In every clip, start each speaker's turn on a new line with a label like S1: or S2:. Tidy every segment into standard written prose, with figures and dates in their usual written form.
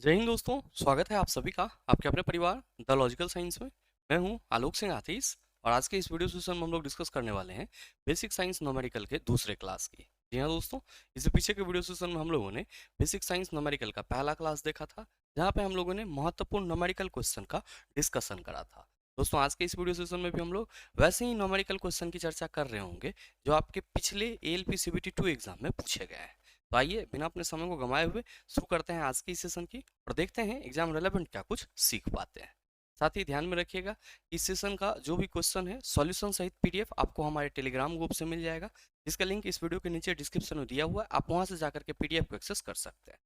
S1: जय हिंद दोस्तों, स्वागत है आप सभी का आपके अपने परिवार द लॉजिकल साइंस में। मैं हूं आलोक सिंह आतीस और आज के इस वीडियो सेशन में हम लोग डिस्कस करने वाले हैं बेसिक साइंस न्यूमेरिकल के दूसरे क्लास की। जी हाँ दोस्तों, इससे पीछे के वीडियो सेशन में हम लोगों ने बेसिक साइंस न्यूमेरिकल का पहला क्लास देखा था, जहाँ पे हम लोगों ने महत्वपूर्ण न्यूमेरिकल क्वेश्चन का डिस्कशन करा था। दोस्तों, आज के इस वीडियो सेशन में भी हम लोग वैसे ही न्यूमेरिकल क्वेश्चन की चर्चा कर रहे होंगे जो आपके पिछले ALP CBT 2 एग्जाम में पूछे गए हैं। तो आइए बिना अपने समय को गंवाए हुए शुरू करते हैं आज की इस सेशन की और देखते हैं एग्जाम रेलेवेंट क्या कुछ सीख पाते हैं। साथ ही ध्यान में रखिएगा इस सेशन का जो भी क्वेश्चन है सॉल्यूशन सहित PDF आपको हमारे टेलीग्राम ग्रुप से मिल जाएगा, जिसका लिंक इस वीडियो के नीचे डिस्क्रिप्शन में दिया हुआ है। आप वहां से जाकर के PDF को एक्सेस कर सकते हैं।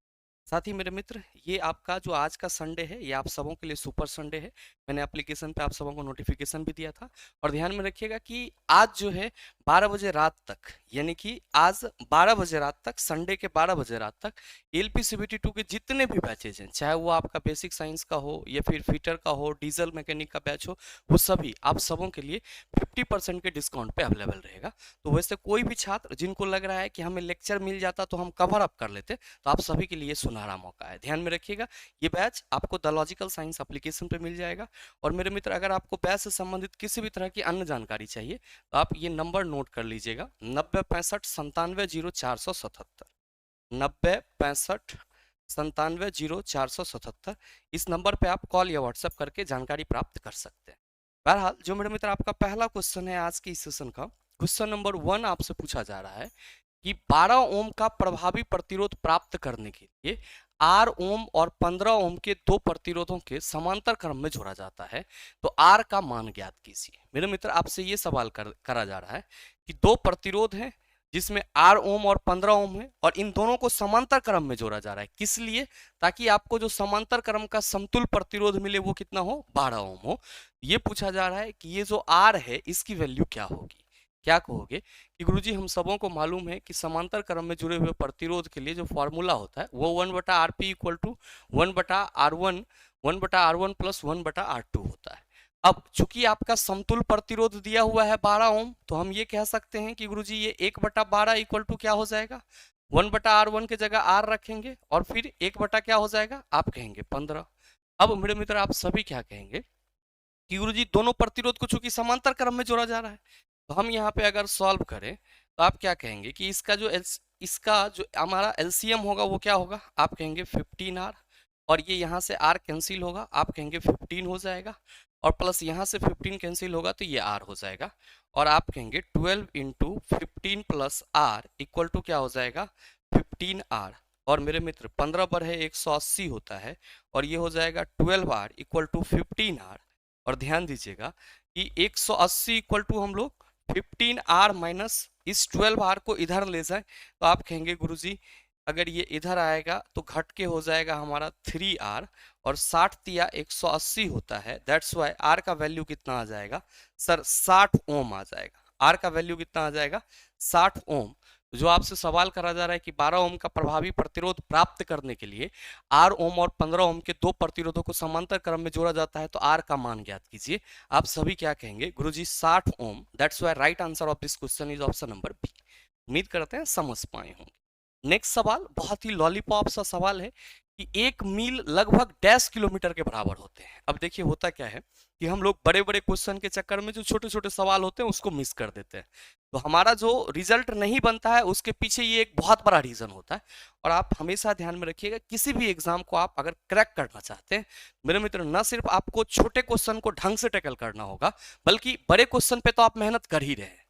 S1: साथ ही मेरे मित्र, ये आपका जो आज का संडे है ये आप सबों के लिए सुपर संडे है। मैंने एप्लीकेशन पे आप सबों को नोटिफिकेशन भी दिया था। और ध्यान में रखिएगा कि आज जो है 12 बजे रात तक, यानी कि आज 12 बजे रात तक, संडे के 12 बजे रात तक ALP CBT 2 के जितने भी बैचेज हैं, चाहे वो आपका बेसिक साइंस का हो या फिर फिटर का हो, डीजल मैकेनिक का बैच हो, वो सभी आप सबों के लिए 50% के डिस्काउंट पे अवेलेबल रहेगा। तो वैसे कोई भी छात्र जिनको लग रहा है कि हमें लेक्चर मिल जाता तो हम कवर अप कर लेते, तो आप सभी के लिए सुनहरा मौका है। ध्यान में रखिएगा ये बैच आपको द लॉजिकल साइंस एप्लीकेशन पे मिल जाएगा। और मेरे मित्र, अगर आपको बैच से संबंधित किसी भी तरह की अन्य जानकारी चाहिए तो आप ये नंबर नोट कर लीजिएगा, 9065 97 0477। 9065 97 0477। इस नंबर पे आप कॉल या व्हाट्सएप करके जानकारी प्राप्त कर सकते हैं। बहरहाल, जो मेरे मित्र आपका पहला क्वेश्चन है आज की इस सेशन का, क्वेश्चन नंबर 1 आपसे पूछा जा रहा है कि 12 ओम का प्रभावी प्रतिरोध प्राप्त करने के लिए 8 ओम और 15 ओम के दो प्रतिरोधों के समांतर क्रम में जोड़ा जाता है, तो R का मान ज्ञात कीजिए। मेरे मित्र, आपसे ये सवाल करा जा रहा है कि दो प्रतिरोध हैं जिसमें 8 ओम और 15 ओम है और इन दोनों को समांतर क्रम में जोड़ा जा रहा है। किस लिए? ताकि आपको जो समांतर क्रम का समतुल प्रतिरोध मिले वो कितना हो, 12 ओम हो। ये पूछा जा रहा है कि ये जो R है इसकी वैल्यू क्या होगी। क्या कहोगे कि गुरुजी, हम सबों को मालूम है कि समांतर क्रम में जुड़े हुए प्रतिरोध के लिए जो फॉर्मूला होता है वो 1/RP equal to 1/R1, 1/R1 plus 1/R2 होता है। अब चूंकि आपका समतुल प्रतिरोध दिया हुआ है 12 ओम, तो हम ये कह सकते हैं कि गुरुजी ये 1/12 इक्वल टू क्या हो जाएगा, 1/R1 की जगह R रखेंगे और फिर 1 क्या हो जाएगा, आप कहेंगे 15। अब मेरे मित्र, आप सभी क्या कहेंगे कि गुरुजी दोनों प्रतिरोध को चूंकि समांतर क्रम में जोड़ा जा रहा है, तो हम यहाँ पे अगर सॉल्व करें तो आप क्या कहेंगे कि इसका जो हमारा LCM होगा वो क्या होगा, आप कहेंगे 15R। और ये यहाँ से R कैंसिल होगा, आप कहेंगे 15 हो जाएगा। और प्लस यहाँ से 15 कैंसिल होगा तो ये R हो जाएगा। और आप कहेंगे 12 into 15 plus R equal to क्या हो जाएगा, 15R। और मेरे मित्र, 15 पर है 180 होता है और ये हो जाएगा 12R इक्वल टू 15R। और ध्यान दीजिएगा कि 180 इक्वल टू हम लोग 15R माइनस इस 12R को इधर ले जाए तो आप कहेंगे गुरुजी अगर ये इधर आएगा तो घट के हो जाएगा हमारा 3R। और 60 तिया 180 होता है, दैट्स वाई R का वैल्यू कितना आ जाएगा सर, 60 ओम आ जाएगा। R का वैल्यू कितना आ जाएगा, 60 ओम। जो आपसे सवाल करा जा रहा है कि 12 ओम का प्रभावी प्रतिरोध प्राप्त करने के लिए 8 ओम और 15 ओम के दो प्रतिरोधों को समांतर क्रम में जोड़ा जाता है, तो R का मान ज्ञात कीजिए। आप सभी क्या कहेंगे, गुरुजी 60 ओम। That's why right answer of this question is option number B. उम्मीद करते हैं समझ पाए होंगे। नेक्स्ट सवाल बहुत ही लॉलीपॉप सा सवाल है कि 1 मील लगभग 10 किलोमीटर के बराबर होते हैं। अब देखिए होता क्या है कि हम लोग बड़े बड़े क्वेश्चन के चक्कर में जो छोटे छोटे सवाल होते हैं उसको मिस कर देते हैं, तो हमारा जो रिजल्ट नहीं बनता है उसके पीछे ये एक बहुत बड़ा रीजन होता है। और आप हमेशा ध्यान में रखिएगा, किसी भी एग्जाम को आप अगर क्रैक करना चाहते हैं मेरे मित्र, न सिर्फ आपको छोटे क्वेश्चन को ढंग से टैकल करना होगा बल्कि बड़े क्वेश्चन पे तो आप मेहनत कर ही रहे हैं।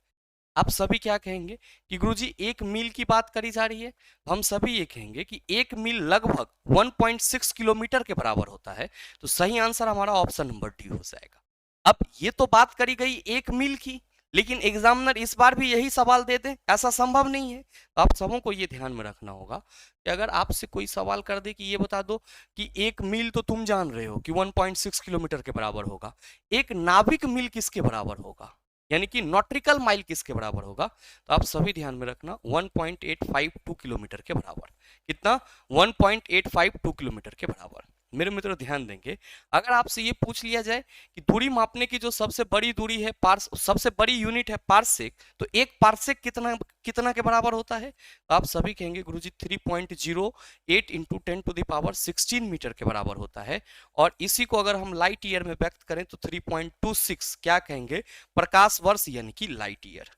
S1: आप सभी क्या कहेंगे कि गुरुजी 1 मील की बात करी जा रही है, तो हम सभी ये कहेंगे कि 1 मील लगभग 1.6 किलोमीटर के बराबर होता है। तो सही आंसर हमारा ऑप्शन नंबर डी हो जाएगा। अब ये तो बात करी गई 1 मील की, लेकिन एग्जामिनर इस बार भी यही सवाल दे दे, ऐसा संभव नहीं है। तो आप सबों को ये ध्यान में रखना होगा कि अगर आपसे कोई सवाल कर दे कि ये बता दो कि 1 मील तो तुम जान रहे हो कि 1.6 किलोमीटर के बराबर होगा, एक नाभिक मील किसके बराबर होगा, यानी कि नॉट्रिकल माइल किसके बराबर होगा, तो आप सभी ध्यान में रखना 1.852 किलोमीटर के बराबर। कितना, 1.852 किलोमीटर के बराबर। मेरे मित्र ध्यान देंगे, अगर आपसे ये पूछ लिया जाए कि दूरी मापने की जो सबसे बड़ी दूरी है सबसे बड़ी यूनिट है पारसेक, तो एक पारसेक कितना कितना के बराबर होता है? तो आप सभी कहेंगे गुरुजी 3.08 इंटू 10⁻16 मीटर के बराबर होता है। और इसी को अगर हम लाइट ईयर में व्यक्त करें तो 3.26 क्या कहेंगे? प्रकाश वर्ष यानी कि लाइट ईयर।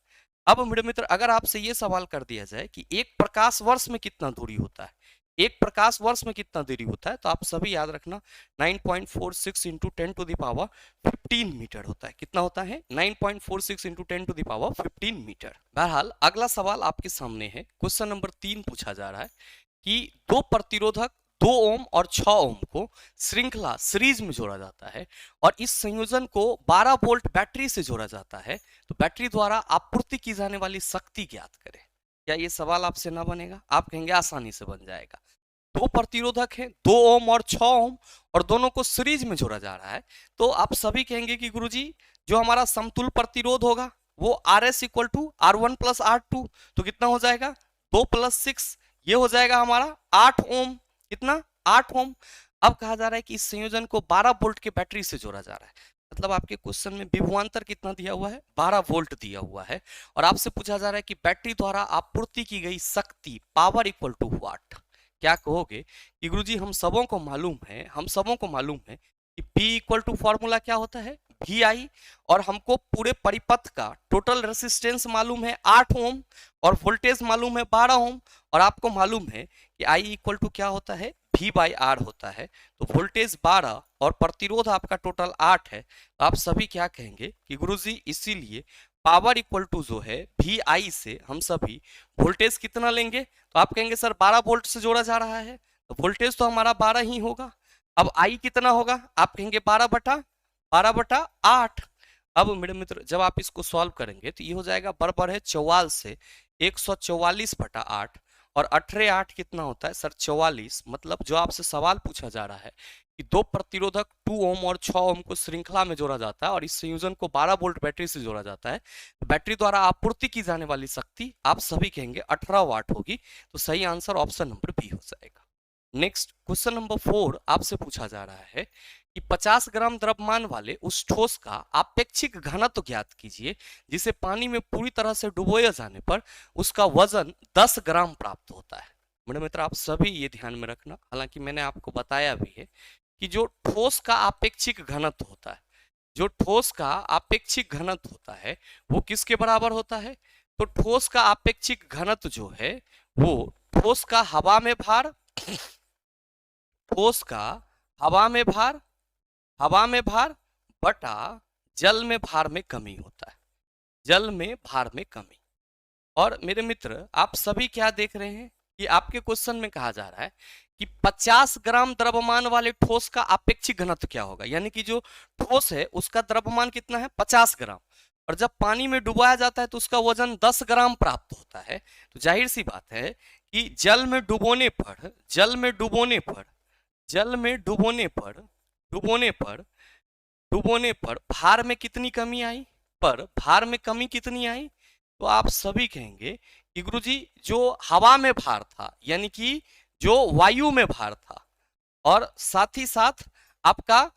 S1: अब मेरे मित्र अगर आपसे ये सवाल कर दिया जाए कि एक प्रकाश वर्ष में कितना दूरी होता है, एक प्रकाश वर्ष में कितना दूरी होता है, तो आप सभी याद रखना 9.46 इंटू 10⁻15 मीटर होता है। कितना होता है? 9.46 इंटू 10⁻15 मीटर। बहरहाल अगला सवाल आपके सामने है, क्वेश्चन नंबर 3 पूछा जा रहा है कि दो प्रतिरोधक 2 ओम और 6 ओम को श्रृंखला सीरीज में जोड़ा जाता है और इस संयोजन को 12 वोल्ट बैटरी से जोड़ा जाता है, तो बैटरी द्वारा आपूर्ति की जाने वाली शक्ति ज्ञात करें। क्या ये सवाल आपसे ना बनेगा? आप कहेंगे आसानी से बन जाएगा। दो प्रतिरोधक हैं 2 ओम और 6 ओम और दोनों को सीरीज में जोड़ा जा रहा है, तो आप सभी कहेंगे कि गुरुजी जो हमारा समतुल्य प्रतिरोध होगा वो RS equal to R1 plus R2, तो कितना हो जाएगा? 2 + 6, ये हो जाएगा हमारा 8 ओम। कितना? 8 ओम। अब कहा जा रहा है कि इस संयोजन को 12 वोल्ट के बैटरी से जोड़ा जा रहा है, मतलब आपके क्वेश्चन में विभवांतर कितना दिया हुआ है? 12 वोल्ट दिया हुआ है। और आपसे पूछा जा रहा है कि बैटरी द्वारा आपूर्ति की गई शक्ति पावर इक्वल टू व्हाट। क्या कहोगे कि गुरुजी हम सबों को मालूम है कि P इक्वल टू फॉर्मूला क्या होता है? VI, और हमको पूरे परिपथ का टोटल रेसिस्टेंस मालूम है 8 ओम और वोल्टेज मालूम है 12 ओम, और आपको मालूम है कि I इक्वल टू क्या होता है? V/R होता है। तो वोल्टेज 12 और प्रतिरोध आपका टोटल 8 है, तो आप सभी क्या कहेंगे कि गुरुजी इसीलिए पावर इक्वल टू जो है VI से हम सभी वोल्टेज कितना लेंगे? तो आप कहेंगे सर 12 वोल्ट से जोड़ा जा रहा है, तो वोल्टेज तो हमारा 12 ही होगा। अब I कितना होगा? आप कहेंगे 12/8। अब मेरे मित्र जब आप इसको सॉल्व करेंगे तो ये हो जाएगा बराबर है 44 से 144/8, और 18/8 कितना होता है सर? 44। मतलब जो आपसे सवाल पूछा जा रहा है कि दो प्रतिरोधक 2 ओम और 6 ओम को श्रृंखला में जोड़ा जाता है और इस संयोजन को 12 वोल्ट बैटरी से जोड़ा जाता है, बैटरी द्वारा आपूर्ति की जाने वाली शक्ति आप सभी कहेंगे 18 वाट होगी, तो सही आंसर ऑप्शन नंबर बी हो जाएगा। नेक्स्ट क्वेश्चन नंबर 4 आपसे पूछा जा रहा है कि 50 ग्राम द्रव्यमान वाले उस ठोस का आपेक्षिक घनत्व ज्ञात कीजिए जिसे पानी में पूरी तरह से डुबोए जाने पर उसका वजन 10 ग्राम प्राप्त होता है। मेरे मित्र आप सभी ये ध्यान में रखना, हालांकि मैंने आपको बताया भी है कि जो ठोस का आपेक्षिक घनत्व होता है, जो ठोस का आपेक्षिक घनत्व होता है वो किसके बराबर होता है? तो ठोस का आपेक्षिक घनत्व जो है वो ठोस का हवा में भार, ठोस का हवा में भार बटा जल में भार में कमी होता है, जल में भार में कमी। और मेरे मित्र आप सभी क्या देख रहे हैं कि आपके क्वेश्चन में कहा जा रहा है कि 50 ग्राम द्रव्यमान वाले ठोस का आपेक्षिक घनत्व क्या होगा, यानी कि जो ठोस है उसका द्रव्यमान कितना है? 50 ग्राम, और जब पानी में डुबाया जाता है तो उसका वजन 10 ग्राम प्राप्त होता है। तो जाहिर सी बात है कि जल में डुबोने पर भार में कितनी कमी आई? भार में कमी कितनी आई? तो आप सभी कहेंगे कि गुरुजी जो हवा में भार था, यानी कि जो वायु में भार था, और साथ ही साथ आपका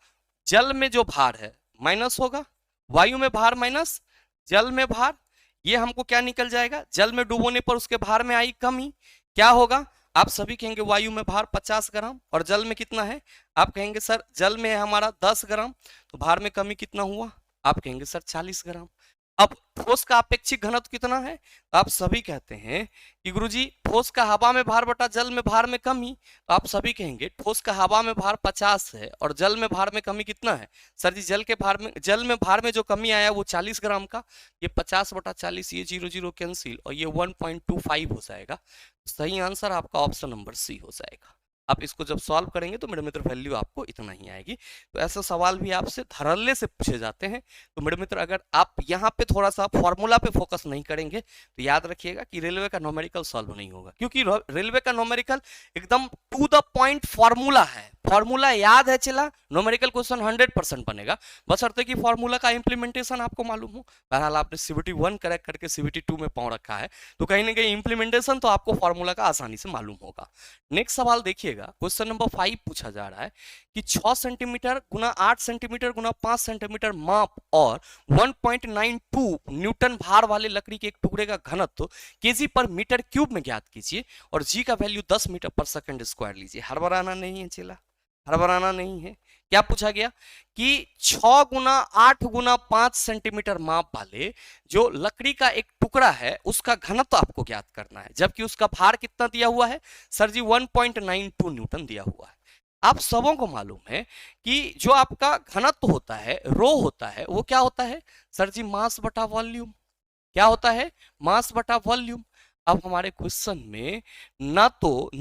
S1: जल में जो भार है माइनस होगा, वायु में भार माइनस जल में भार, ये हमको क्या निकल जाएगा? जल में डुबोने पर उसके भार में आई कमी, क्या होगा? आप सभी कहेंगे वायु में भार 50 ग्राम और जल में कितना है? आप कहेंगे सर जल में है हमारा 10 ग्राम, तो भार में कमी कितना हुआ? आप कहेंगे सर 40 ग्राम। अब ठोस का अपेक्षित घनत्व कितना है? आप सभी कहते हैं कि गुरुजी ठोस का हवा में भार बटा जल में भार में कमी, तो आप सभी कहेंगे ठोस का हवा में भार 50 है और जल में भार में कमी कितना है? सर जी जल में भार में जो कमी आया वो 40 ग्राम का, ये 50/40, ये 0 0 कैंसिल और ये 1.25 हो जाएगा। सही आंसर आपका ऑप्शन नंबर सी हो जाएगा। आप इसको जब सॉल्व करेंगे तो मेरे मित्र वैल्यू आपको इतना ही आएगी। तो ऐसे सवाल भी आपसे धड़ल्ले से पूछे जाते हैं। तो मेरे मित्र अगर आप यहाँ पे थोड़ा सा फॉर्मूला पे फोकस नहीं करेंगे तो याद रखिएगा कि रेलवे का न्यूमेरिकल सॉल्व नहीं होगा, क्योंकि रेलवे का न्यूमेरिकल एकदम टू द पॉइंट फॉर्मूला है, फॉर्मूला याद है चला, न्यूमेरिकल क्वेश्चन 100% बनेगा, बशर्ते कि फॉर्मूला का इंप्लीमेंटेशन आपको मालूम हो। बहरहाल आपने सीबीटी 1 करेक्ट करके सीबीटी 2 में पाँव रखा है, तो कहीं ना कहीं इंप्लीमेंटेशन तो आपको फॉर्मूला का आसानी से मालूम होगा। नेक्स्ट सवाल देखिएगा, क्वेश्चन नंबर 5 पूछा जा रहा है कि 6 सेंटीमीटर गुना 8 सेंटीमीटर गुना 5 सेंटीमीटर माप और 1.92 न्यूटन भार वाले लकड़ी के एक टुकड़े का घनत्व केजी पर मीटर क्यूब में ज्ञात कीजिए और जी का वैल्यू 10 मीटर पर सेकंड स्क्वायर लीजिए। हड़बड़ाना नहीं है चेला, हड़बड़ाना नहीं है। क्या पूछा गया कि 6 गुना 8 गुना 5 सेंटीमीटर माप वाले जो लकड़ी का एक टुकड़ा है उसका घनत्व आपको ज्ञात करना है, जबकि उसका भार कितना दिया हुआ है सर जी 1.92 न्यूटन दिया हुआ है। आप सबों को मालूम है कि जो आपका घनत्व होता है, रो होता है, वो क्या होता है सर जी मास बटा वॉल्यूम। क्या होता है मास बटा वॉल्यूम। अब हमारे क्वेश्चन में ना तो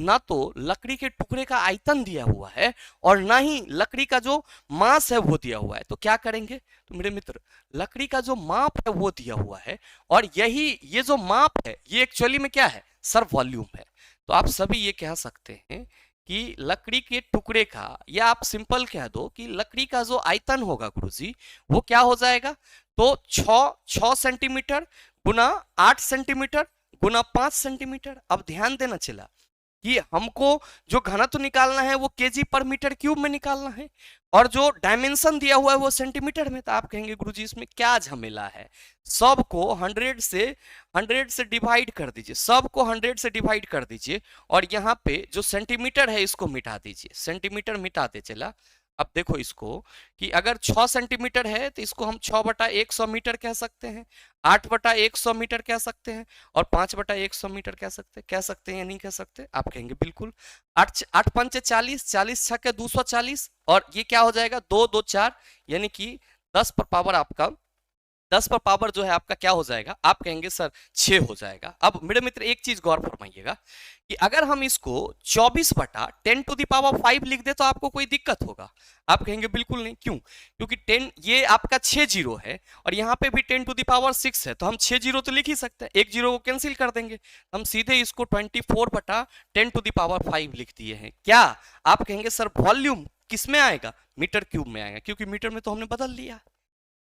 S1: लकड़ी के टुकड़े का आयतन दिया हुआ है और ना ही लकड़ी का जो मास है वो दिया हुआ है, तो क्या करेंगे, तो मेरे मित्र लकड़ी का जो माप है वो दिया हुआ है और ये जो माप है ये एक्चुअली में क्या है सर वॉल्यूम है। तो आप सभी ये कह सकते हैं कि लकड़ी के टुकड़े का, या आप सिंपल कह दो कि लकड़ी का जो आयतन होगा गुरुजी वो क्या हो जाएगा, तो 6 सेंटीमीटर गुना 8 सेंटीमीटर गुना 5 सेंटीमीटर। अब ध्यान देना चला कि हमको जो घनत्व निकालना है वो केजी पर मीटर क्यूब में निकालना है और जो डायमेंशन दिया हुआ है वो सेंटीमीटर में। तो आप कहेंगे गुरुजी इसमें क्या झमेला है, सबको 100 से डिवाइड कर दीजिए, सबको 100 से डिवाइड कर दीजिए और यहाँ पे जो सेंटीमीटर है इसको मिटा दीजिए, सेंटीमीटर मिटाते चला। अब देखो इसको कि अगर 6 सेंटीमीटर है तो इसको हम 6/100 मीटर कह सकते हैं, 8/100 मीटर कह सकते हैं और 5/100 मीटर कह सकते हैं या नहीं कह सकते। आप कहेंगे बिल्कुल। 8 पंचे 40, 40 छक्के 240 और ये क्या हो जाएगा 2 2 4 यानी कि 10 पर पावर आपका 10 पर पावर जो है आपका क्या हो जाएगा, आप कहेंगे सर 6 हो जाएगा। अब मेरे मित्र एक चीज गौर फरमाइएगा कि अगर हम इसको 24/10⁵ लिख दे तो आपको कोई दिक्कत होगा। आप कहेंगे बिल्कुल नहीं, क्यों, क्योंकि 10 ये आपका 6 जीरो है और यहाँ पे भी 10⁶ है, तो हम 6 जीरो तो लिख ही सकते हैं, एक जीरो को कैंसिल कर देंगे, हम सीधे इसको 24/10⁵ लिख दिए हैं। क्या आप कहेंगे सर वॉल्यूम किस में आएगा, मीटर क्यूब में आएगा, क्योंकि मीटर में तो हमने बदल लिया।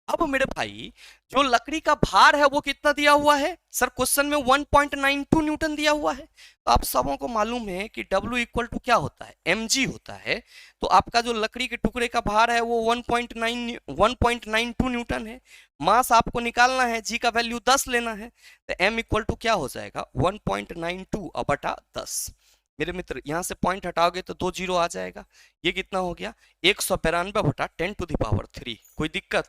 S1: अब मेरे भाई जो लकड़ी का भार है वो कितना दिया हुआ है सर, क्वेश्चन में 1.92 न्यूटन दिया हुआ है। तो आप सबों को मालूम है कि W इक्वल टू क्या होता है mg होता है। तो आपका जो लकड़ी के टुकड़े का भार है वो 1.92 न्यूटन है। मास आपको निकालना है, जी का वैल्यू 10 लेना है, तो m इक्वल टू क्या हो जाएगा 1.92/10। मेरे मित्र यहाँ से पॉइंट हटाओगे तो 2 जीरो आ जाएगा, ये कितना हो गया 192/10⁻3। कोई दिक्कत,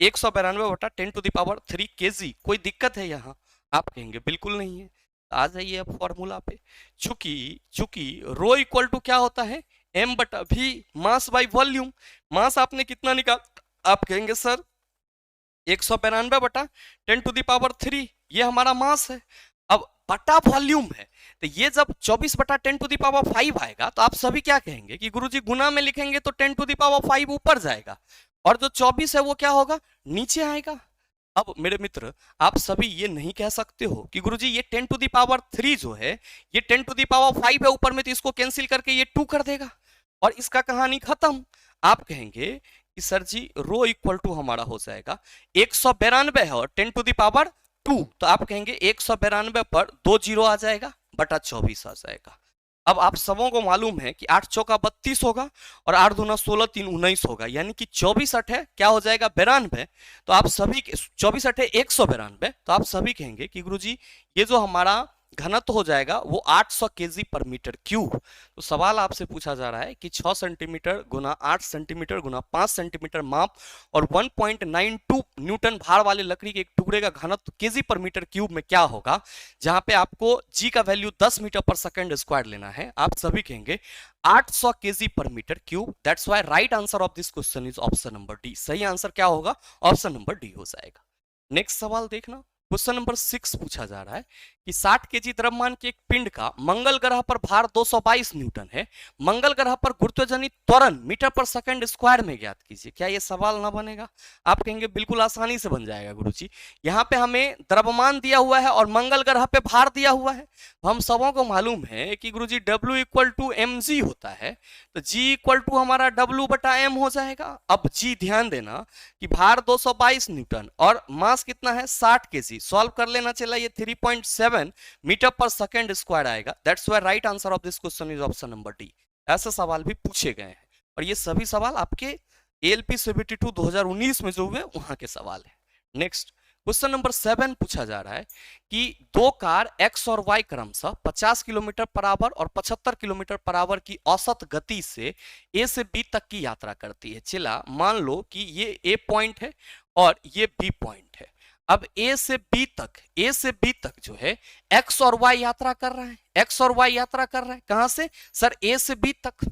S1: 192/10⁻3 केजी, कोई दिक्कत है यहाँ, आप कहेंगे बिल्कुल नहीं है। आ जाइए अब फॉर्मूला पे, चूंकि रो इक्वल टू क्या होता है m/v मास बाई वॉल्यूम। मास आपने कितना निकाल, आप कहेंगे सर 192/10⁻3 ये हमारा मास है। अब बटा वॉल्यूम है, तो ये जब 24/10⁵ आएगा तो आप सभी क्या कहेंगे कि गुरुजी गुना में लिखेंगे तो 10⁵ ऊपर जाएगा और जो 24 है वो क्या होगा नीचे आएगा। अब मेरे मित्र आप सभी ये नहीं कह सकते हो कि गुरुजी ये 10⁻3 जो है ये 10⁵ है ऊपर में, तो इसको कैंसिल करके ये 2 कर देगा और इसका कहानी खत्म। आप कहेंगे कि sir ji rho equal to हमारा हो जाएगा 192 है और 10⁻2, तो आप कहेंगे 192 पर 2 जीरो आ जाएगा बटा 24 आ जाएगा। अब आप सबों को मालूम है कि 8 चौका 32 होगा और 8 दूना 16 3 19 होगा, यानी कि 24 अठे क्या हो जाएगा 92। तो आप सभी 24 अठे 192, तो आप सभी कहेंगे कि गुरुजी ये जो हमारा घनत्व हो जाएगा वो 800 केजी पर मीटर क्यूब। तो सवाल आपसे पूछा जा रहा है कि 6 सेंटीमीटर गुना 8 सेंटीमीटर गुना 5 सेंटीमीटर माप और 1.92 न्यूटन भार वाले लकड़ी के एक टुकड़े का घनत्व केजी पर मीटर क्यूब में क्या होगा, जहां पे आपको जी का वैल्यू 10 मीटर पर सेकंड स्क्वायर लेना है। आप सभी कहेंगे 800 केजी पर metre cube. That's why right answer of this question is option number D. सही आंसर क्या होगा, ऑप्शन नंबर डी हो जाएगा। नेक्स्ट सवाल देखना, क्वेश्चन नंबर 6 पूछा जा रहा है कि 60 केजी द्रव्यमान के एक पिंड का मंगल ग्रह पर भार 222 न्यूटन है, मंगल ग्रह पर गुरुत्वाकर्षण त्वरण मीटर पर सेकंड स्क्वायर में ज्ञात कीजिए। क्या ये सवाल ना बनेगा? आप कहेंगे बिल्कुल आसानी से बन जाएगा गुरुजी। यहाँ पे हमें द्रव्यमान दिया हुआ है और मंगल ग्रह पे भार दिया हुआ है। हम सबों को मालूम है कि गुरुजी W इक्वल टू mg होता है, तो g इक्वल टू हमारा W बटा m हो जाएगा। अब g ध्यान देना कि भार 222 न्यूटन और मास कितना है 60 केजी। सॉल्व कर लेना चला, ये 3.7 मीटर पर सेकंड स्क्वायर आएगा। That's why right answer of this question is option number D. ऐसे सवाल भी पूछे गए हैं और ये सभी सवाल आपके ALP CBT 2 2019 में जो हुए वहां के सवाल है। नेक्स्ट क्वेश्चन नंबर 7 पूछा जा रहा है कि दो कार x और y क्रमशः 50 किलोमीटर पर आवर और 75 किलोमीटर पर आवर की औसत गति से A से B तक की यात्रा करती है। चला मान लो कि ये A पॉइंट है और ये B पॉइंट है। अब A से B तक जो है x और y यात्रा कर रहा है, x और y यात्रा कर रहा है। कहां से सर? A से B तक।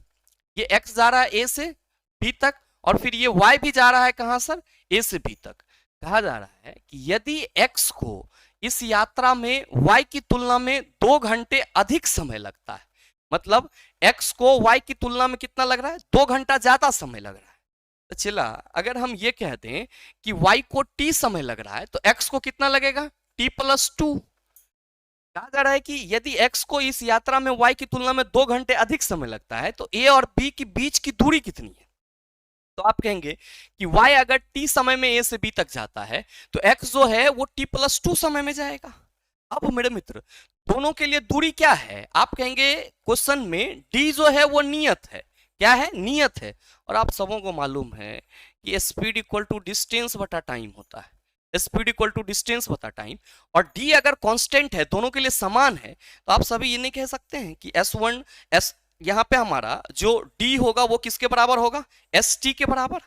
S1: ये x जा रहा है A से B तक और फिर ये y भी जा रहा है कहां सर? A से B तक। कहा जा रहा है कि यदि x को इस यात्रा में y की तुलना में 2 घंटे अधिक समय लगता है, मतलब x को y की तुलना में कितना लग रहा है? 2 घंटा ज्यादा समय लग रहा है। तो चला अगर हम ये कह दें कि y को t समय लग रहा है तो x को कितना लगेगा? t+2। कहा जा रहा है कि यदि x को इस यात्रा में y की तुलना में 2 घंटे अधिक समय लगता है तो a और b के बीच की दूरी कितनी है? तो आप कहेंगे कि y अगर t समय में a से b तक जाता है तो x जो है वो t+2 समय में जाएगा। अब मेरे मित्र दोनों के लिए दूरी क्या है? आप कहेंगे क्वेश्चन में d जो है वो नियत है। क्या है? नियत है। और आप सबों को मालूम है कि स्पीड इक्वल टू डिस्टेंस बटा टाइम होता है। स्पीड इक्वल टू डिस्टेंस बता टाइम, और d अगर कांस्टेंट है, दोनों के लिए समान है, तो आप सभी ये नहीं कह सकते हैं कि S1 S यहाँ पे हमारा जो d होगा वो किसके बराबर होगा? st के बराबर।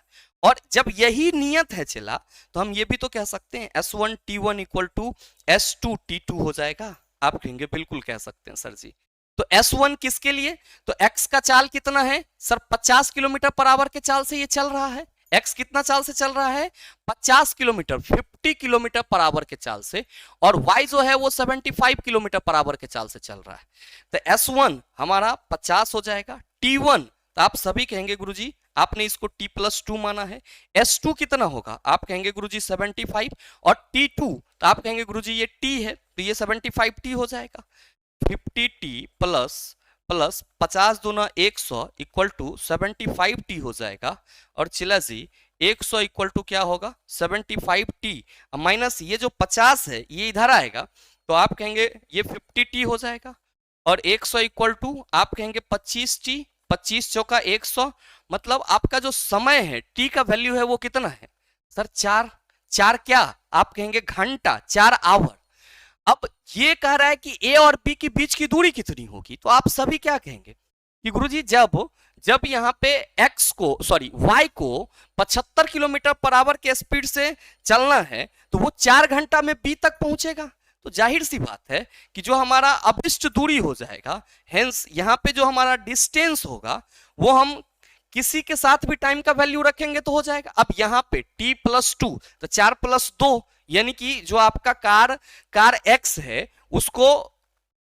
S1: और जब यही नियत है चला तो हम ये भी तो कह सकते हैं S1 T1 equal to S2 T2 हो जाएगा। आप कहेंगे बिल्कुल कह सकते हैं सर जी। तो S1 किसके लिए? तो x का चाल कितना है सर? 50 किलोमीटर पर आवर के चाल से ये चल रहा है। x कितना चाल से चल रहा है? 50 किलोमीटर, 50 किलोमीटर पर आवर के चाल से, और y जो है वो 75 किलोमीटर पर आवर के चाल से चल रहा है। तो S1 हमारा 50 हो जाएगा। T1 तो आप सभी कहेंगे गुरुजी आपने इसको t+2 माना है। S2 कितना होगा? आप कहेंगे गुरुजी 75, और T2 तो आप कहेंगे गुरुजी ये t है तो ये 75t हो जाएगा। 50t प्लस 50 दूना 100 इक्वल टू 75t हो जाएगा। और चिला जी 100 इक्वल टू क्या होगा? 75t माइनस ये जो 50 है ये इधर आएगा तो आप कहेंगे ये 50t हो जाएगा। और 100 इक्वल टू आप कहेंगे 25t, 25 चौका 100, मतलब आपका जो समय है t का वैल्यू है वो कितना है सर? 4। 4 क्या? आप कहेंगे घंटा, 4 आवर। अब ये कह रहा है कि a और b के बीच की दूरी कितनी होगी, तो आप सभी क्या कहेंगे कि गुरुजी जब यहाँ पे y को 75 किलोमीटर पर आवर के स्पीड से चलना है तो वो 4 घंटा में b तक पहुंचेगा। तो जाहिर सी बात है कि जो हमारा अभिष्ट दूरी हो जाएगा, हेंस यहाँ पे जो हमारा डिस्टेंस होगा वो हम किसी के साथ भी टाइम का वैल्यू रखेंगे तो हो जाएगा। अब यहाँ पे t+2 तो 4+2 यानी कि जो आपका कार x है उसको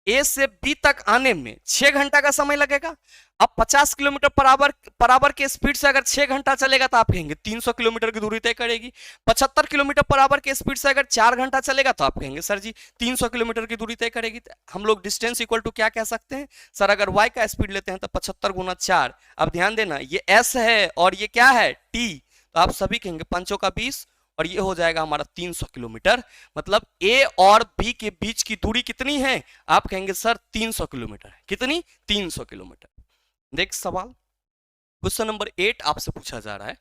S1: A से B तक आने में 6 घंटा का समय लगेगा। अब 50 किलोमीटर पर आवर के स्पीड से अगर 6 घंटा चलेगा तो आप कहेंगे 300 किलोमीटर की दूरी तय करेगी। 75 किलोमीटर पर आवर के स्पीड से अगर 4 घंटा चलेगा तो आप कहेंगे सर जी 300 किलोमीटर की दूरी तय करेगी। हम लोग डिस्टेंस इक्वल टू क्या कह सकते हैं सर? अगर y का स्पीड लेते हैं तो 75 गुना 4। अब ध्यान देना ये s है और ये क्या है? t। तो आप सभी कहेंगे 5 का 20 और ये हो जाएगा हमारा 300 किलोमीटर। मतलब A और B के बीच की दूरी कितनी है? आप कहेंगे सर 300 किलोमीटर है। कितनी? 300 किलोमीटर। नेक्स्ट सवाल क्वेश्चन नंबर 8 आपसे पूछा जा रहा है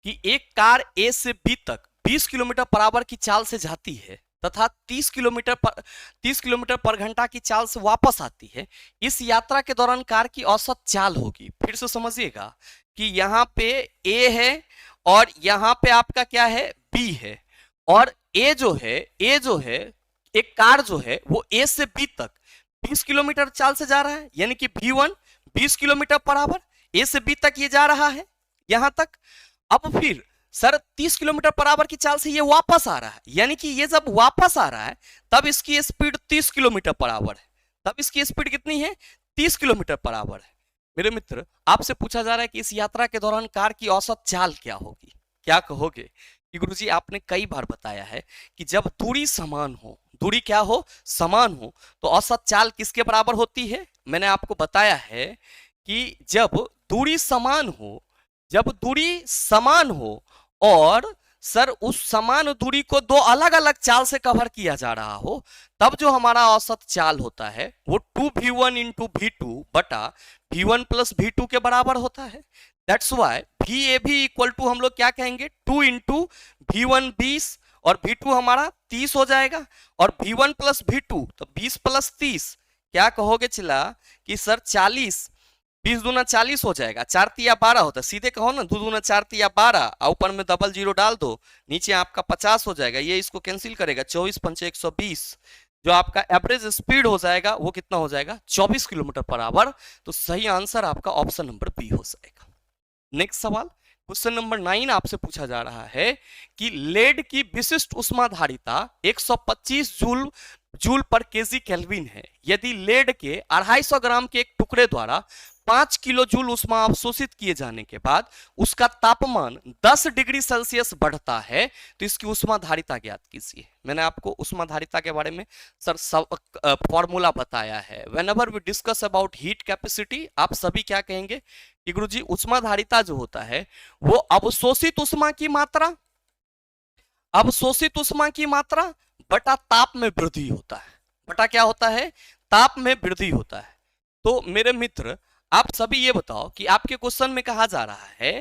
S1: कि एक कार A से B तक 20 किलोमीटर पर आवर की चाल से जाती है तथा 30 किलोमीटर पर घंटा की चाल से वापस आती है। इस यात्रा के दौरान कार की औसत चाल होगी। फिर से समझिएगा कि यहाँ पे A है और यहाँ पे आपका क्या है? B है। और A जो है एक कार जो है वो A से B तक 20 किलोमीटर चाल से जा रहा है, यानी कि V1 20 kilometre per hour A से B तक ये जा रहा है यहां तक। अब फिर सर 30 किलोमीटर पर आवर की चाल से ये वापस आ रहा है, यानी कि ये जब वापस आ रहा है तब इसकी स्पीड 30 किलोमीटर पर आवर है। तब इसकी स्पीड कितनी है? 30 किलोमीटर पर आवर है। मेरे मित्र, आपसे पूछा जा रहा है कि इस यात्रा के दौरान कार की औसत चाल क्या होगी? क्या कहोगे कि गुरुजी आपने कई बार बताया है कि जब दूरी समान हो, दूरी क्या हो? समान हो, तो औसत चाल किसके बराबर होती है? मैंने आपको बताया है कि जब दूरी समान हो, जब दूरी समान हो और सर उस समान दूरी को दो अलग अलग चाल से कवर किया जा रहा हो, तब जो हमारा औसत चाल होता है वो 2v1 इंटू v2 बटा v1 प्लस v2 के बराबर होता है। That's why VAB equal to हम लोग क्या कहेंगे? 2 इंटू v1 20 और v2 हमारा 30 हो जाएगा, और v1 प्लस v2 तो 20 प्लस 30 क्या कहोगे चिल्ला कि सर 40, 20 दूना 40 हो जाएगा, 4 तिया 12 होता है, सीधे कहो ना 2 दूना 4 तिया 12, ऊपर में डबल जीरो डाल दो, नीचे आपका 50 हो जाएगा, ये इसको कैंसिल करेगा, 24 पंचे 120, जो आपका एवरेज स्पीड हो जाएगा वो कितना हो जाएगा? 24 किलोमीटर पर आवर। तो सही आंसर आपका ऑप्शन नंबर बी हो जाएगा। नेक्स्ट सवाल, क्वेश्चन नंबर 9 आपसे पूछा जा रहा है कि लेड की विशिष्ट ऊष्माधारिता 125 जूल पर केजी केल्विन है। यदि लेड के 250 ग्राम के एक टुकड़े द्वारा 5 किलो जूल ऊष्मा अवशोषित किए जाने के बाद उसका तापमान 10 डिग्री सेल्सियस बढ़ता है, तो इसकी ऊष्माधारिता ज्ञात कीजिए। मैंने आपको ऊष्माधारिता के बारे में सर फॉर्मूला बताया है। Whenever we discuss about heat capacity, आप सभी क्या कहेंगे कि गुरुजी ऊष्माधारिता जो होता है वो अवशोषित ऊष्मा की मात्रा, अवशोषित ऊष्मा की मात्रा बटा ताप में वृद्धि होता है। बटा क्या होता है? ताप में वृद्धि होता है। तो मेरे मित्र, आप सभी ये बताओ कि आपके क्वेश्चन में कहा जा रहा है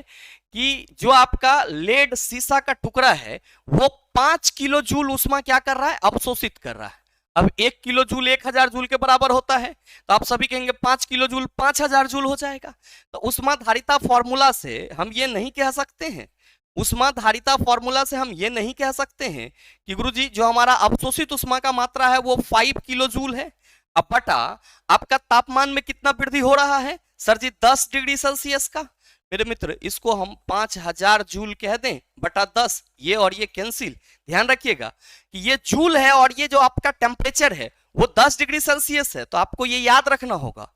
S1: कि जो आपका लेड सीसा का टुकड़ा है वो 5 किलो जूल ऊष्मा क्या कर रहा है? अवशोषित कर रहा है। अब 1 किलो जूल 1000 जूल के बराबर होता है, तो आप सभी कहेंगे 5 किलो जूल 5000 जूल हो जाएगा। तो ऊष्माधारिता फॉर्मूला से हम ये नहीं कह सकते हैं, ऊष्माधारिता फॉर्मूला से हम ये नहीं कह सकते हैं कि गुरुजी जो हमारा अवशोषित ऊष्मा का मात्रा है वो 5 किलो जूल है। अब बटा आपका तापमान में कितना वृद्धि हो रहा है? सर जी 10 डिग्री सेल्सियस का। मेरे मित्र, इसको हम 5000 जूल कह दें बटा 10, ये और ये कैंसिल। ध्यान रखिएगा कि ये जूल है और ये जो आपका टेम्परेचर है वो 10 डिग्री सेल्सियस है। तो आपको ये याद रखना होगा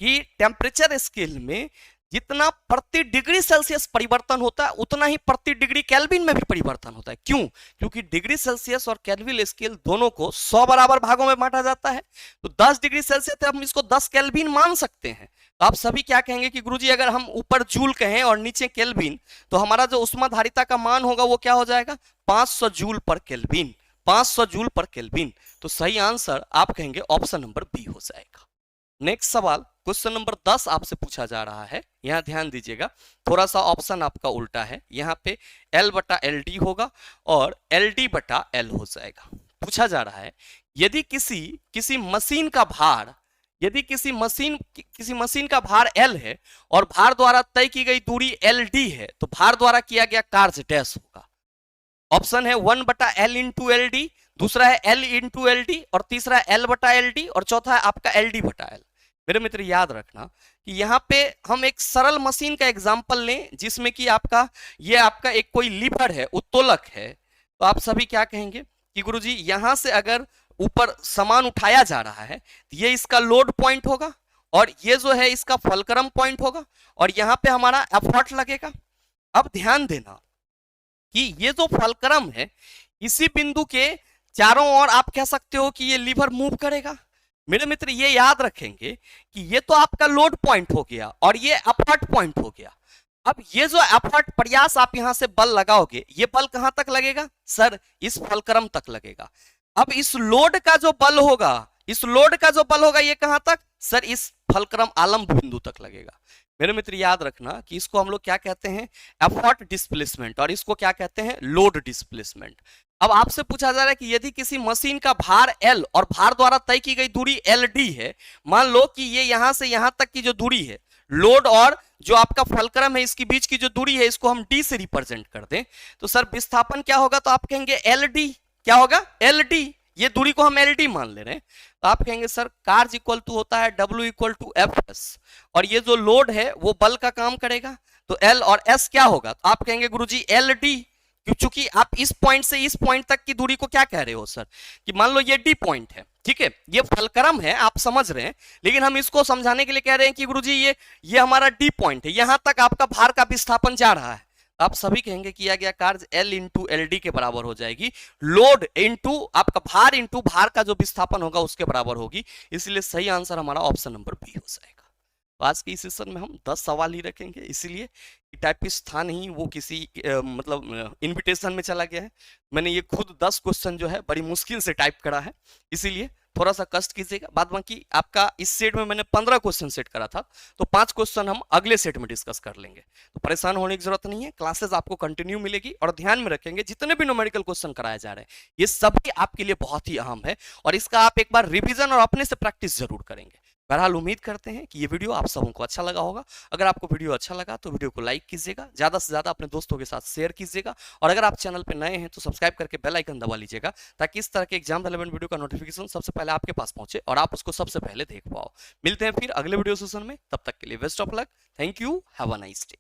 S1: कि टेम्परेचर स्केल में जितना प्रति डिग्री सेल्सियस परिवर्तन होता है उतना ही प्रति डिग्री केल्विन में भी परिवर्तन होता है। क्यों? क्योंकि डिग्री सेल्सियस और केल्विन स्केल दोनों को 100 बराबर भागों में बांटा जाता है। तो 10 डिग्री सेल्सियस हम इसको 10 केल्विन मान सकते हैं। तो आप सभी क्या कहेंगे कि गुरुजी अगर हम ऊपर जूल कहें और नीचे केल्विन, तो हमारा जो ऊष्माधारिता का मान होगा वो क्या हो जाएगा? 500 जूल पर केल्विन, 500 जूल पर केल्विन। तो सही आंसर आप कहेंगे ऑप्शन नंबर बी हो जाएगा। नेक्स्ट सवाल, क्वेश्चन नंबर 10 आपसे पूछा जा रहा है। यहां ध्यान दीजिएगा, थोड़ा सा ऑप्शन आपका उल्टा है। यहाँ पे L बटा LD होगा और LD बटा L हो जाएगा। पूछा जा रहा है यदि किसी मशीन का भार, यदि किसी मशीन का भार L है और भार द्वारा तय की गई दूरी LD है, तो भार द्वारा किया गया कार्य डैश होगा। ऑप्शन है 1 बटा L इंटू LD, दूसरा है L इंटू LD, और तीसरा है L बटा LD, और चौथा है आपका LD बटा L। मेरे मित्र याद रखना कि यहाँ पे हम एक सरल मशीन का एग्जांपल लें जिसमें कि आपका ये आपका एक कोई लीवर है, उत्तोलक है। तो आप सभी क्या कहेंगे कि गुरुजी यहाँ से अगर ऊपर सामान उठाया जा रहा है तो ये इसका लोड पॉइंट होगा और ये जो है इसका फलक्रम पॉइंट होगा और यहाँ पे हमारा एफर्ट लगेगा। अब ध्यान देना कि ये जो फलक्रम है इसी बिंदु के चारों ओर आप कह सकते हो कि ये लीवर मूव करेगा। मेरे मित्र ये याद रखेंगे कि ये तो आपका लोड पॉइंट हो गया और ये एफर्ट पॉइंट हो गया। अब ये जो एफर्ट प्रयास आप यहां से बल लगाओगे, ये बल कहां तक लगेगा? सर इस फलक्रम तक लगेगा। अब इस लोड का जो बल होगा, इस लोड का जो बल होगा ये कहां तक? सर इस फलक्रम आलंब बिंदु तक लगेगा। मेरे मित्र याद रखना कि इसको हम लोग क्या कहते हैं? एफर्ट डिस्प्लेसमेंट, और इसको क्या कहते हैं? Load displacement. अब आपसे पूछा जा रहा है कि यदि किसी मशीन का भार L और भार द्वारा तय की गई दूरी LD है, मान लो कि ये यहां से यहां तक की जो दूरी है, लोड और जो आपका फलक्रम है इसके बीच की जो दूरी है इसको हम D से रिप्रेजेंट कर दें, तो सर विस्थापन क्या होगा? तो आप कहेंगे LD। क्या होगा? LD। ये दूरी को हम LD मान ले रहे हैं, तो आप कहेंगे सर कार्य इक्वल टू होता है W इक्वल टू FS, और ये जो लोड है वो बल का काम करेगा, तो एल और एस क्या होगा? तो आप कहेंगे गुरुजी एल डी, क्योंकि आप इस पॉइंट से इस पॉइंट तक की दूरी को क्या कह रहे हो सर, कि मान लो ये डी पॉइंट है, ठीक है, ये फलक्रम है, आप समझ रहे हैं, लेकिन हम इसको समझाने के लिए कह रहे हैं कि गुरुजी ये हमारा डी पॉइंट है, यहां तक आपका भार का विस्थापन जा रहा है। आप सभी कहेंगे किया गया कार्य एल इंटू एल डी के बराबर हो जाएगी, लोड इंटू आपका भार इंटू भार का जो विस्थापन होगा उसके बराबर होगी, इसलिए सही आंसर हमारा ऑप्शन नंबर बी हो जाएगा। तो आज के इस सेशन में हम 10 सवाल ही रखेंगे, इसीलिए टाइपिस्ट था नहीं, वो किसी मतलब इनविटेशन में चला गया है। मैंने ये खुद 10 क्वेश्चन जो है बड़ी मुश्किल से टाइप करा है, इसीलिए थोड़ा सा कष्ट कीजिएगा। बाद बाकी आपका इस सेट में मैंने 15 क्वेश्चन सेट करा था, तो 5 क्वेश्चन हम अगले सेट में डिस्कस कर लेंगे, तो परेशान होने की जरूरत नहीं है। क्लासेस आपको कंटिन्यू मिलेगी, और ध्यान में रखेंगे जितने भी न्यूमेरिकल क्वेश्चन कराए जा रहे हैं ये सभी आपके लिए बहुत ही अहम है, और इसका आप एक बार रिविजन और अपने से प्रैक्टिस जरूर करेंगे। बहरहाल उम्मीद करते हैं कि ये वीडियो आप सबों को अच्छा लगा होगा। अगर आपको वीडियो अच्छा लगा तो वीडियो को लाइक कीजिएगा, ज्यादा से ज्यादा अपने दोस्तों के साथ शेयर कीजिएगा, और अगर आप चैनल पर नए हैं तो सब्सक्राइब करके बेल आइकन दबा लीजिएगा, ताकि इस तरह के एग्जाम रिलेवेंट वीडियो का नोटिफिकेशन सबसे पहले आपके पास पहुंचे और आप उसको सबसे पहले देख पाओ। मिलते हैं फिर अगले वीडियो सेशन में, तब तक के लिए best of luck, thank you, have a nice day.